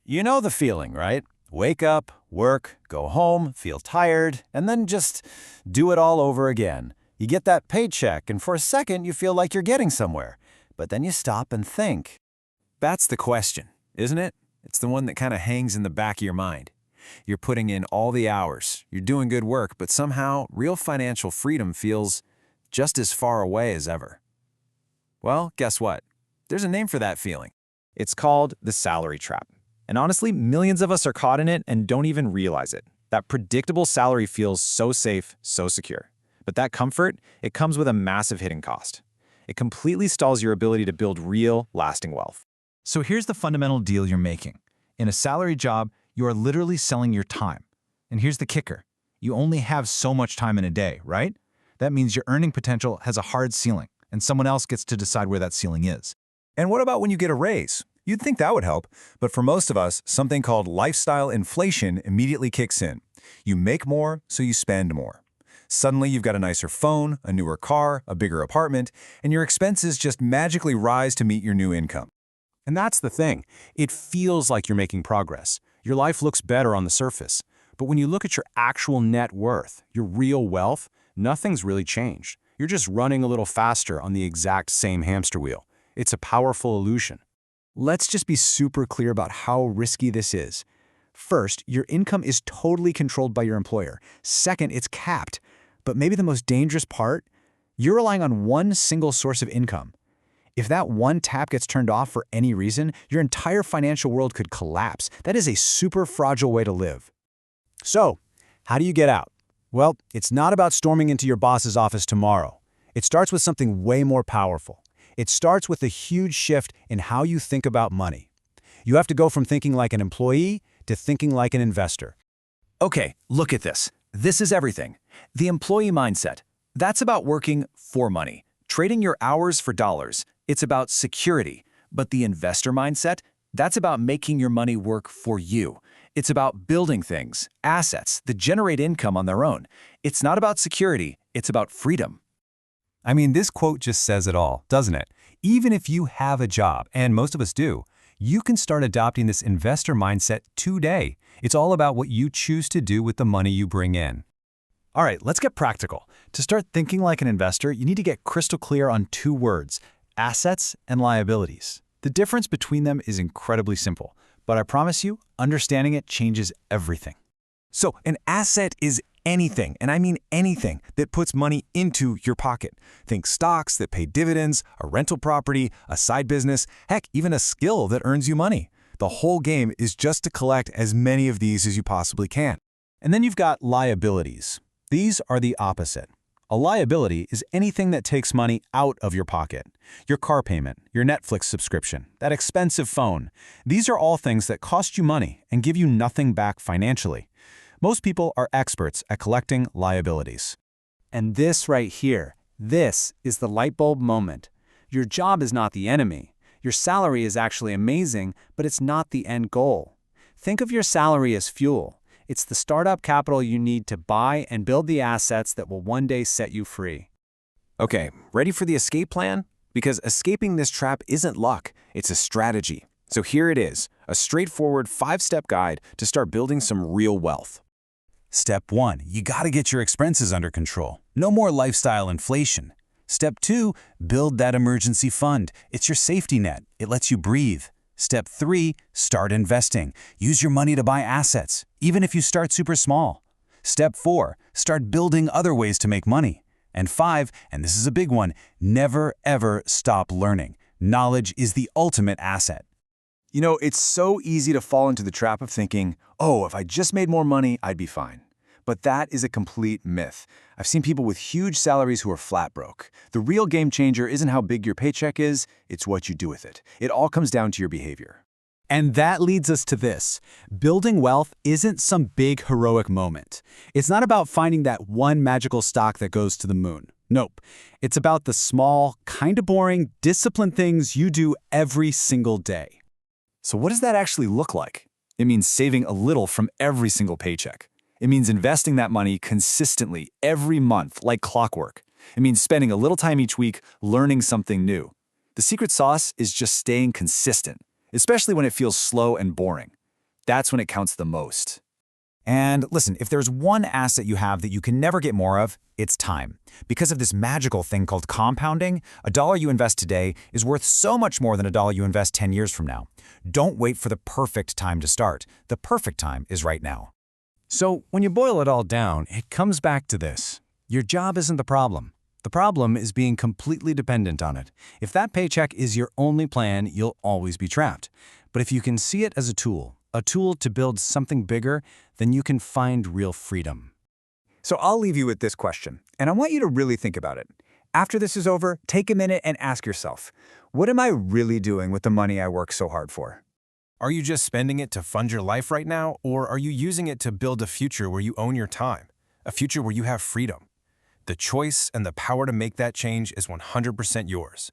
You know the feeling, right? Wake up, work, go home, feel tired, and then just do it all over again. You get that paycheck, and for a second you feel like you're getting somewhere. But then you stop and think. That's the question, isn't it? It's the one that kind of hangs in the back of your mind. You're putting in all the hours, you're doing good work, but somehow real financial freedom feels just as far away as ever. Well, guess what? There's a name for that feeling. It's called the salary trap. And honestly, millions of us are caught in it and don't even realize it. That predictable salary feels so safe, so secure. But that comfort, it comes with a massive hidden cost. It completely stalls your ability to build real, lasting wealth. So here's the fundamental deal you're making. In a salary job, you are literally selling your time. And here's the kicker. You only have so much time in a day, right? That means your earning potential has a hard ceiling, and someone else gets to decide where that ceiling is. And what about when you get a raise? You'd think that would help, but for most of us, something called lifestyle inflation immediately kicks in. You make more, so you spend more. Suddenly, you've got a nicer phone, a newer car, a bigger apartment, and your expenses just magically rise to meet your new income. And that's the thing. It feels like you're making progress. Your life looks better on the surface. But when you look at your actual net worth, your real wealth, nothing's really changed. You're just running a little faster on the exact same hamster wheel. It's a powerful illusion. Let's just be super clear about how risky this is. First, your income is totally controlled by your employer. Second, it's capped. But maybe the most dangerous part, you're relying on one single source of income. If that one tap gets turned off for any reason, your entire financial world could collapse. That is a super fragile way to live. So, how do you get out? Well, it's not about storming into your boss's office tomorrow. It starts with something way more powerful. It starts with a huge shift in how you think about money. You have to go from thinking like an employee to thinking like an investor. Okay, look at this. This is everything. The employee mindset. That's about working for money, trading your hours for dollars. It's about security. But the investor mindset, that's about making your money work for you. It's about building things, assets that generate income on their own. It's not about security, it's about freedom. I mean, this quote just says it all, doesn't it? Even if you have a job, and most of us do, you can start adopting this investor mindset today. It's all about what you choose to do with the money you bring in. All right, let's get practical. To start thinking like an investor, you need to get crystal clear on two words: assets and liabilities. The difference between them is incredibly simple, but I promise you, understanding it changes everything. So an asset is anything, and I mean anything, that puts money into your pocket. Think stocks that pay dividends, a rental property, a side business, heck, even a skill that earns you money. The whole game is just to collect as many of these as you possibly can. And then you've got liabilities. These are the opposite. A liability is anything that takes money out of your pocket. Your car payment, your Netflix subscription, that expensive phone. These are all things that cost you money and give you nothing back financially. Most people are experts at collecting liabilities. And this right here, this is the light bulb moment. Your job is not the enemy. Your salary is actually amazing, but it's not the end goal. Think of your salary as fuel. It's the startup capital you need to buy and build the assets that will one day set you free. Okay, ready for the escape plan? Because escaping this trap isn't luck, it's a strategy. So here it is, a straightforward 5-step guide to start building some real wealth. Step 1, you gotta get your expenses under control. No more lifestyle inflation. Step 2, build that emergency fund. It's your safety net. It lets you breathe. Step 3, start investing. Use your money to buy assets, even if you start super small. Step 4, start building other ways to make money. And 5, and this is a big one, never ever stop learning. Knowledge is the ultimate asset. You know, it's so easy to fall into the trap of thinking, oh, if I just made more money, I'd be fine. But that is a complete myth. I've seen people with huge salaries who are flat broke. The real game changer isn't how big your paycheck is, it's what you do with it. It all comes down to your behavior. And that leads us to this. Building wealth isn't some big heroic moment. It's not about finding that one magical stock that goes to the moon. Nope. It's about the small, kind of boring, disciplined things you do every single day. So what does that actually look like? It means saving a little from every single paycheck. It means investing that money consistently every month like clockwork. It means spending a little time each week learning something new. The secret sauce is just staying consistent, especially when it feels slow and boring. That's when it counts the most. And listen, if there's one asset you have that you can never get more of, it's time. Because of this magical thing called compounding, a dollar you invest today is worth so much more than a dollar you invest 10 years from now. Don't wait for the perfect time to start. The perfect time is right now. So when you boil it all down, it comes back to this. Your job isn't the problem. The problem is being completely dependent on it. If that paycheck is your only plan, you'll always be trapped. But if you can see it as a tool to build something bigger, then you can find real freedom. So I'll leave you with this question, and I want you to really think about it. After this is over, take a minute and ask yourself, what am I really doing with the money I work so hard for? Are you just spending it to fund your life right now, or are you using it to build a future where you own your time, a future where you have freedom? The choice and the power to make that change is 100% yours.